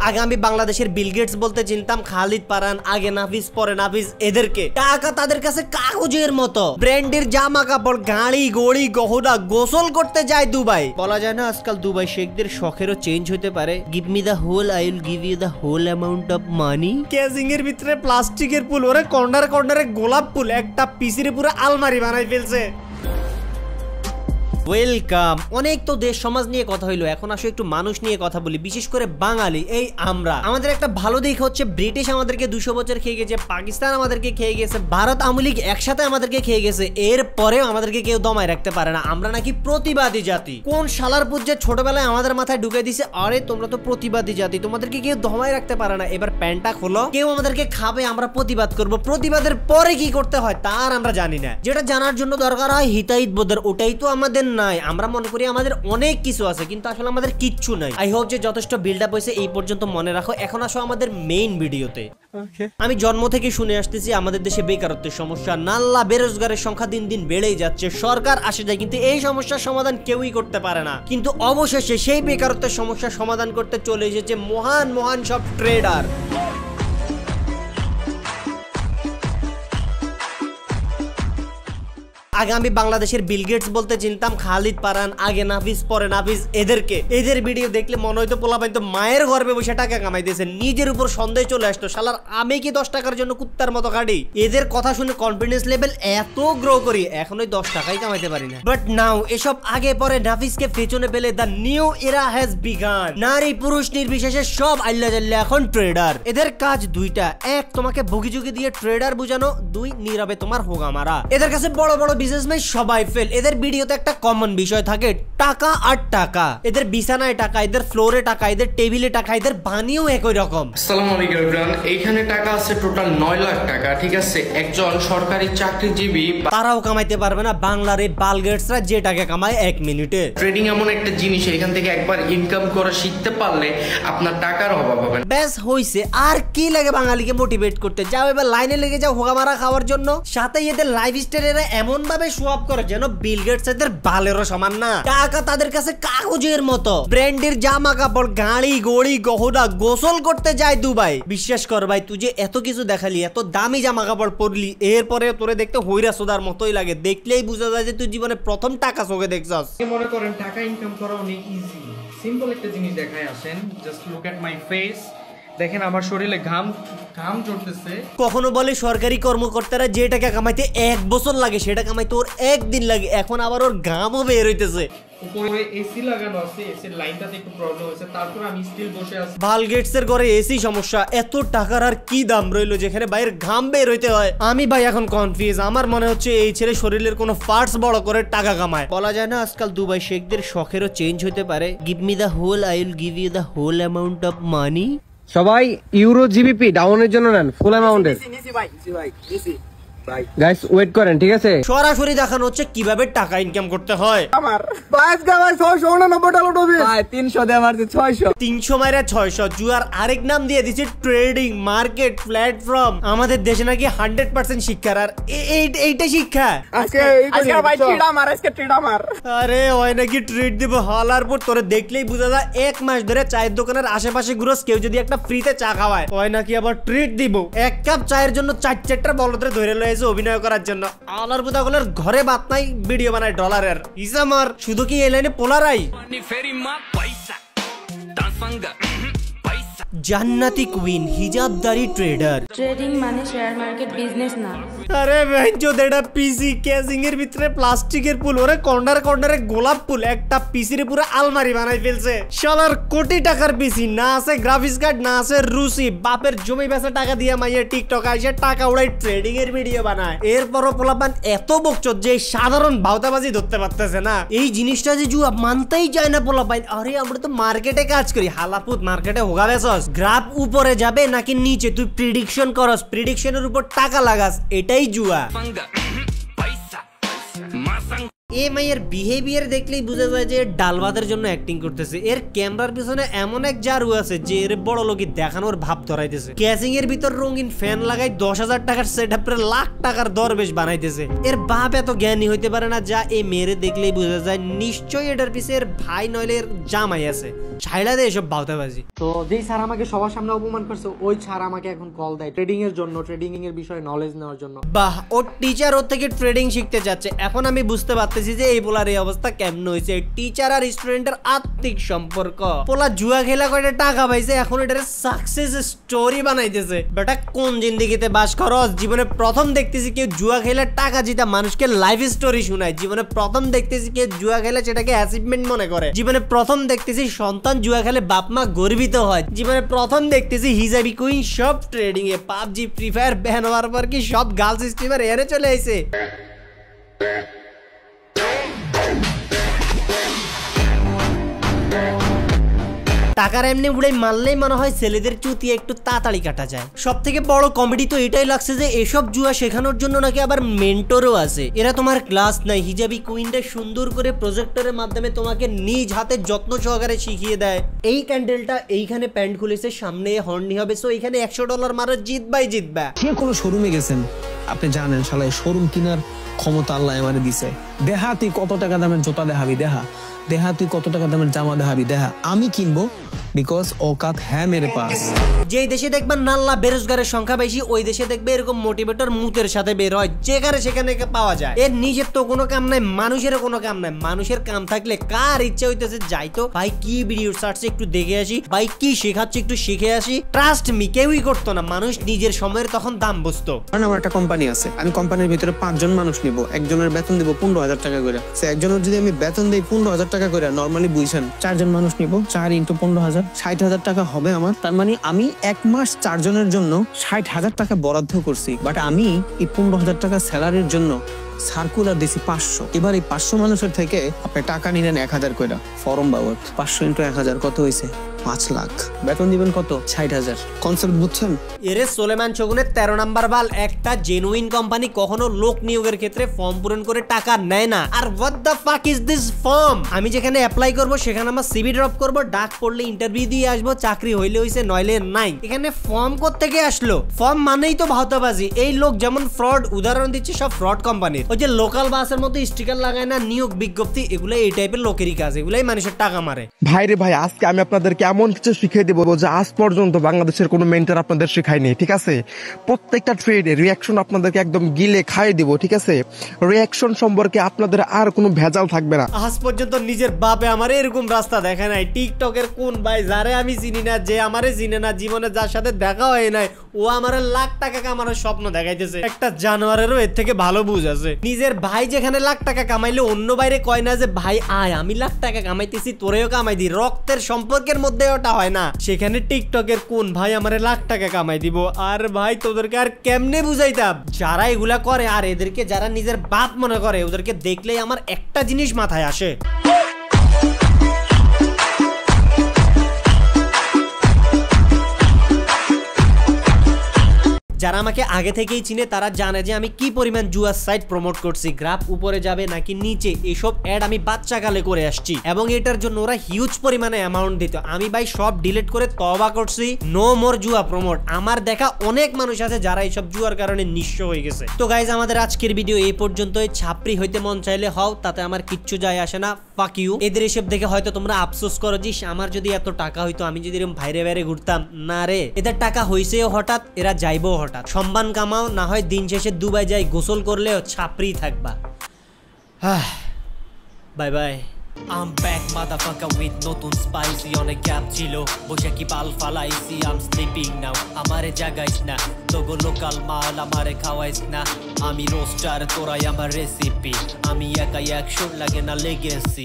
আগে আমি বাংলাদেশের বিল গেটস বলতে চিনতাম খালিদ পারান, আগে নাফিস পরে নাফিস। এদেরকে টাকা তাদের কাছে কাগজের মতো, ব্র্যান্ডের জামা কাপড়, গাড়ি গড়ি গহনা, গোসল করতে যায় দুবাই। বলা যায় না আজকাল দুবাই শেখদের শখেরও চেঞ্জ হতে পারে। Give me the whole, I will give you the whole amount of money. Caging এর ভিতরে প্লাস্টিকের ফুল, ওরে কর্নারে কর্নারে গোলাপ ফুল, একটা পিসিরে পুরো আলমারি বানাই ফেলছে। ওয়েলকাম। অনেক তো দেশ সমাজ নিয়ে কথা হইলো, এখন আসলে একটু মানুষ নিয়ে কথা বলি, বিশেষ করে বাঙালি এই আমরা। আমাদের একটা ভালো দিক হচ্ছে ব্রিটিশ আমাদেরকে 200 বছর খেয়ে গেছে, পাকিস্তান আমাদেরকে খেয়ে গেছে, ভারত আওয়ামী লীগ একসাথে আমাদেরকে খেয়ে গেছে, এরপরেও আমাদেরকে কেউ দমায় রাখতে পারে না। আমরা নাকি প্রতিবাদী জাতি। কোন শালার পুত যে ছোটবেলায় আমাদের মাথায় ঢুকে দিছে, আরে তোমরা তো প্রতিবাদী জাতি, তোমাদেরকে কেউ দমায় রাখতে পারে না। এবার প্যান্টটা খোলো, কেউ আমাদেরকে খাবে, আমরা প্রতিবাদ করব। প্রতিবাদের পরে কি করতে হয় তার আমরা জানি না। যেটা জানার জন্য দরকার হয় হিতাহিত বোধের, ওটাই তো আমাদের নাই। আমরা মনে করি আমাদের অনেক কিছু আছে, কিন্তু আসলে আমাদের কিচ্ছু নাই। আই হোপ যে যথেষ্ট বিল্ড আপ হয়েছে এই পর্যন্ত মনে রাখো। এখন আসো আমাদের মেইন ভিডিওতে। আমি জন্ম থেকে শুনে আসতেছি আমাদের দেশে বেকারত্বের সমস্যা, নাল্লা বেরোজগারের সংখ্যা দিন দিন বেড়েই যাচ্ছে। সরকার আসে যায় কিন্তু এই সমস্যার সমাধান কেউই করতে পারে না। কিন্তু অবশেষে সেই বেকারত্বের সমস্যার সমাধান করতে চলে এসেছে মহান মহান সব ট্রেডার। আগে আমি বাংলাদেশের বিল গেটস বলতে চিনতাম খালিদ পারান, আগে নাফিস পরে নাফিস। এদেরকে এদের ভিডিও দেখলে মনে হয়তো পোলাপাইন তো মায়ের গর্ভে বসে টাকা কামাইতেছে, নিজের উপর সন্দেহ চলে আসতো, শালার আমি কি 10 টাকার জন্য কুত্তার মতো কাটি। এদের কথা শুনে কনফিডেন্স লেভেল এত গ্রো করি, এখন ওই 10 টাকাই কামাইতে পারি না। বাট নাও এসব আগে পরে নাফিসকে পেছনে ফেলে দ্য নিউ এরা হ্যাজ বিগান। নারী পুরুষ নির্বিশেষে সব আল্লাহ জাল্লা এখন ট্রেডার। এদের কাজ দুইটা, এক তোমাকে ভুগিচুগি দিয়ে ট্রেডার বুঝানো, দুই নীরবে তোমার হোগা মারা। এদের কাছে বড় বড় বিজনেসম্যান সবাই ফেল। এদের ভিডিওতে একটা কমন বিষয় থাকে, টাকা আর টাকা। এদের বিছানায় টাকা, এদের ফ্লোরে টাকা, এদের টেবিলে টাকা, এদের বানিও একই রকম। আসসালামু আলাইকুম এভরিওয়ান। এইখানে টাকা আছে টোটাল 9 লাখ টাকা, ঠিক আছে। একজন সরকারি চাকরিজীবী তারাও কামাইতে পারবে না বাংলার এই বালগেটসরা যে টাকা কামায় 1 মিনিটে। ট্রেডিং এমন একটা জিনিস, এখান থেকে একবার ইনকাম করা শিখতে পারলে আপনার টাকার অভাব হবে না। ব্যাস হইছে, আর কি লাগে বাঙালিকে মোটিভেট করতে। যাও এবার লাইনে লেগে যাও হোগা মারা খাওয়ার জন্য। সাথে এদের লাইফস্টাইল এরা এমন ভাবে শো আপ করে যেন বিল গেটস এদের বালেরও সমান না। টাকা তাদের কাছে কাগজের মতো, ব্র্যান্ডের জামা কাপড়, গাড়ি গড়ি গহনা, গোসল করতে যায় দুবাই। বিশ্বাস কর ভাই, তুই যে এত কিছু দেখালি, এত দামি জামা কাপড় পরলি, এরপরে তোরে দেখতে হইরা সোদার মতোই লাগে। দেখলেই বোঝা যায় যে তুই জীবনে প্রথম টাকা চোখে দেখছস। মনে করেন টাকা ইনকাম করা অনেক ইজি, সিম্পল একটা জিনিস দেখায় আসেন। Just look at my face, দেখেন আমার শরীরে ঘাম ঝরতেছে। কখনো বলে সরকারি কর্মকর্তারা যে টাকা কামাইতে 1 বছর লাগে সেটা কামাইতে ওর 1 দিন লাগে, এখন আবার ওর ঘামও বের হইতেছে। উপরে এসি লাগানো আছে, এসির লাইনটাতে একটু প্রবলেম হয়েছে, তারপর আমি স্টিল বসে আছি। বিল গেটস এর ঘরে এসি সমস্যা, এত টাকার আর কি দাম রইলো যেখানে বাইরের ঘাম বের হইতে হয়। আমি ভাই এখন কনফিউজ। আমার মনে হচ্ছে এই ছেলে শরীরের কোনো পার্টস বড় করে টাকা কামায়। বলা যায় না আজকাল দুবাই শেখদের শখেরও চেঞ্জ হতে পারে। Give me the whole, I will give you the whole amount of money. সবাই ইউরো জিবিপি ডাউনের জন্য নেন, ফুল অ্যামাউন্টের। গাইস ওয়েট করেন, ঠিক আছে। সরাসরি দেখানো হচ্ছে কিভাবে টাকা ইনকাম করতে হয়। আমার বাইস গাওয়ার 689 টাকা ডবি ভাই 300 দে আমার 600 300 মাইরা 600। জুয়ার আরেক নাম দিয়ে দিছে ট্রেডিং মার্কেট প্ল্যাটফর্ম। আমাদের দেশে নাকি 100% শিক্ষার, আর এইটা শিক্ষা। আজকে ভাই ট্রেড আমার, আজকে ট্রেড আমার। আরে ওই নাকি ট্রিট দিব হলার পর তোরে দেখলেই বুঝা যায় 1 মাস ধরে চায়ের দোকানের আশেপাশে ঘুরোস, কেউ যদি একটা ফ্রিতে চা খাওয়ায় ওই নাকি আবার ট্রিট দিব। 1 কাপ চায়ের জন্য 4-4টা বলদরে ধরে লয়ে অভিনয় করার জন্য। আলার বুদাগুলোর ঘরে বাত নাই, ভিডিও বানায় ডলারের ইসামার। শুধু কি এই লাইনে পোলারাই জান্নাতি কুইন হিজাবদারি ট্রেডার। ট্রেডিং মানে শেয়ার মার্কেট বিজনেস না। আরে বেঞ্চোদ, এটা পিসি কেজিং এর ভিতরে প্লাস্টিকের ফুল, ওরে কর্নারে কর্নারে গোলাপ ফুল, একটা পিসির পুরো আলমারি বানাই ফেলছে। শালার কোটি টাকার পিসি, না আছে গ্রাফিক্স কার্ড, না আছে রুসি। বাপের জমি বেচা টাকা দিয়ে মাইয়া টিকটক আইসে টাকা উড়াই ট্রেডিং এর ভিডিও বানায়। এরপরও পোলাপান এত বকচোদ যে সাধারণ ভাওতাবাজি ধরতে পারতেছে না। এই জিনিসটা যে জুয়া মানতেই চায় না পোলাপান। আরে আমরা তো মার্কেটে কাজ করি, হালাপুত মার্কেটে হোগা বেচস। গ্রাফ উপরে যাবে নাকি নিচে তুই প্রেডিকশন করস, প্রেডিকশনের উপর টাকা লাগাস, এটাই জুয়া। এই মাইয়ের বিহেভিয়ার দেখলেই বোঝা যায় যে ডাল ভাতের জন্য অ্যাক্টিং করতেছে। এর ক্যামেরার পিছনে এমন এক জারু আছে যে এর বড় লোকই দেখানোর ভাব ধরাইতেছে। ক্যাচিং এর ভিতর রঙিন ফ্যান লাগাই 10,000 টাকার সেটআপ করে লাখ টাকার দরবেশ বানাইতেছে। এর বাপ এত জ্ঞানী হইতে পারে না যা এই মেয়েরে দেখলেই বোঝা যায় নিশ্চয়ই এটার পিছে এর ভাই নইলে এর জামাই আছে। ছাইড়া দেয় এসব বাউতাবাজি। তো যেই স্যার আমাকে সবার সামনে অপমান করছে ওই স্যার আমাকে এখন কল দেয় ট্রেডিং এর জন্য, ট্রেডিং এর বিষয়ে নলেজ নেওয়ার জন্য। বাহ, ওর টিচার ওর থেকে ট্রেডিং শিখতে যাচ্ছে। এখন আমি বুঝতে পারতেছি যে এই পোলার এই অবস্থা কেমন হয়েছে। টিচার আর স্টুডেন্টের আত্মিক সম্পর্ক। পোলা জুয়া খেলা করে টাকা পাইছে, এখন এটার সাকসেস স্টোরি বানাইতেছে। বেটা কোন জিন্দেগিতে বাস করস? জীবনে প্রথম দেখতেছি কেউ জুয়া খেলে টাকা জিতা মানুষকে লাইফ স্টোরি শোনায়। জীবনে প্রথম দেখতেছি কেউ জুয়া খেলে সেটাকে অ্যাচিভমেন্ট মনে করে। জীবনে প্রথম দেখতেছি সন্তান জুয়া খেলে বাপ মা গর্বিত হয়। জীবনে প্রথম দেখতেছি হিজাবি কুইন সব ট্রেডিং এ, পাবজি ফ্রি ফায়ার ব্যান হওয়ার পর কি সব গার্লস স্ট্রিমার এরে চলে আইছে। টাকার এমনি উড়ে মারলেই মনে হয় ছেলেদের চুতি একটু তাড়াতাড়ি কাটা যায়। সব থেকে বড় কমেডি তো এটাই লাগছে যে এসব জুয়া শেখানোর জন্য নাকি আবার মেন্টরও আছে। এরা তোমার ক্লাস নাই, হিজাবি কুইনটা সুন্দর করে প্রজেক্টরের মাধ্যমে তোমাকে নিজ হাতে যত্ন সহকারে শিখিয়ে দেয়। এই ক্যান্ডেলটা এইখানে প্যান্ট খুলেছে, সামনে হর্নি হবে, সো এখানে $100 মারো, জিতবাই জিতবা। যে কোনো শোরুমে গেছেন আপনি জানেন শালা শোরুম কেনার ক্ষমতা আল্লাহ আমারে দিছে। দেহা তুই কত টাকা দামের জুতা দেখাবি, দেহা তুই কত টাকা দামের জামা দেখাবি, দেহা আমি কিনবো বিকজ औकात है मेरे पास। যেই দেশে দেখবেন নাল্লা বেরোজগারের সংখ্যা বেশি ওই দেশে দেখবে এরকম মোটিভেটর মুতের সাথে বের হয়, যেখানে সেখানে পাওয়া যায়। এর নিজের তো কোনো কাম নাই, মানুষেরও কোনো কাম নাই। মানুষের কাম থাকলে কার ইচ্ছা হইতেছে যাইতো ভাই কি ভিডিও সার্চে একটু দেখে আসি, ভাই কি শেখাচ্ছে একটু শিখে আসি। ট্রাস্ট মি, কেউই করতো না। মানুষ নিজের সময়ের তখন দাম বুঝতো। আমার একটা কোম্পানি আছে, আমি কোম্পানির ভিতরে 5 জন মানুষ নিব, একজনের বেতন দিব 15,000 টাকা করে। একজনের যদি আমি বেতন দিই 15,000 টাকা করে, নর্মালি বুঝছেন 4 জন মানুষ নিব, 4 × 15,000 60,000 টাকা হবে আমার। তার মানে আমি 1 মাস 4 জনের জন্য 60,000 টাকা বরাদ্দ করছি। বাট আমি এই 15,000 টাকা স্যালারির জন্য সার্কুলার দিছি 500। এবার এই 500 মানুষের থেকে আপনি টাকা নিলেন 1,000 করে, ফর্ম বাবদ 500 × 1,000 কত হয়েছে? 5 লাখ। বেতন দিবেন কত? 60,000। কনসেপ্ট বুঝছেন? এরে সোলেমান শগুনের 13 নাম্বার বাল। একটা জেনুইন কোম্পানি কখনো লোক নিয়োগের ক্ষেত্রে ফর্ম পূরণ করে টাকা নেয় না। আর what the fuck is this form? আমি যেখানে অ্যাপ্লাই করব সেখানে আমার সিভি ড্রপ করব, ডাক পড়লে ইন্টারভিউ দিয়ে আসবো, চাকরি হইলে হইছে নইলে নাই। এখানে ফর্ম কোত্থেকে আসলো? ফর্ম মানেই তো ভাওতাবাজি। এই লোক যেমন ফ্রড, উদাহরণ দিচ্ছে সব ফ্রড কোম্পানির। ওই যে লোকাল বাসের মতো স্টিকার লাগায় না নিয়োগ বিজ্ঞপ্তি, এগুলো এই টাইপের লোকেরই কাজ, এগুলাই মানুষের টাকা মারে। ভাই রে ভাই, আজকে আমি আপনাদেরকে এমন কিছু শিখিয়ে দেবো যে আজ পর্যন্ত বাংলাদেশের কোনো মেন্টর আপনাদের শেখায়নি। ঠিক আছে, প্রত্যেকটা ট্রেডে রিয়াকশন আপনাদেরকে একদম গিলে খাইয়ে দিব। ঠিক আছে, রিয়াকশন সম্পর্কে আপনাদের আর কোনো ভেজাল থাকবে না। আজ পর্যন্ত নিজের বাপে আমার এরকম রাস্তা দেখা নাই। টিকটকের কোন ভাই যারে আমি চিনি না, যে আমারে চিনে না, জীবনে যার সাথে দেখা হয় নাই, ও আমারে লাখ টাকা কামানোর স্বপ্ন দেখাইতেছে। একটা জানোয়ারেরও এর থেকে ভালো বুঝ আছে। নিজের ভাই যেখানে লাখ টাকা কামাইলে অন্য বাইরে কয় না যে ভাই আয় আমি লাখ টাকা কামাইতেছি তোরেও কামাই দি, রক্তের সম্পর্কের মধ্যে ওটা হয় না। সেখানে টিকটকের কোন ভাই আমারে লাখ টাকা কামাই দিব? আর ভাই তোদেরকে আর কেমনে বুঝাইতাম? যারা এগুলা করে আর এদেরকে যারা নিজের বাপ মনে করে ওদেরকে দেখলেই আমার একটা জিনিস মাথায় আসে। যারা আমাকে আগে থেকেই চিনে তারা জানে যে আমি কি পরিমাণ জুয়ার সাইট প্রমোট করছি। গ্রাফ উপরে যাবে নাকি নিচে এসব অ্যাড আমি বাচ্চাকালে করে আসছি এবং এটার জন্য ওরা হিউজ পরিমাণে অ্যামাউন্ট দিত। আমি ভাই সব ডিলিট করে তওবা করছি, নো মোর জুয়া প্রমোট। আমার দেখা অনেক মানুষ আছে যারা এইসব জুয়ার কারণে নিঃস্ব হয়ে গেছে। তো গাইজ আমাদের আজকের ভিডিও এই পর্যন্তই। ছাপরি হইতে মন চাইলে হও, তাতে আমার কিচ্ছু যায় আসে না। Fuck you. এদের এসব দেখে হয়তো তোমরা আফসোস করো যে আমার যদি এত টাকা হইতো, আমি যদি এরকম বাইরে বাইরে ঘুরতাম। না রে, এদের টাকা হইছেও হঠাৎ, এরা যাইবো হঠাৎ। সম্মান কামাও, না হয় দিন শেষে দুবাই যাই গোসল করলেও ছাপরি থাকবা। Bye bye. I'm back motherfucker with নতুন স্পাইসি। অনেক গ্যাপ ছিল, বসে কি পাল ফালাইছি। I'm sleeping now, আমারে জাগাইস না। তোগো লোকাল মাল আমারে খাওয়াইস না। আমি রোস্টার, তোরাই আমার রেসিপি। আমি একাই 100 লাগে না লেগেছি।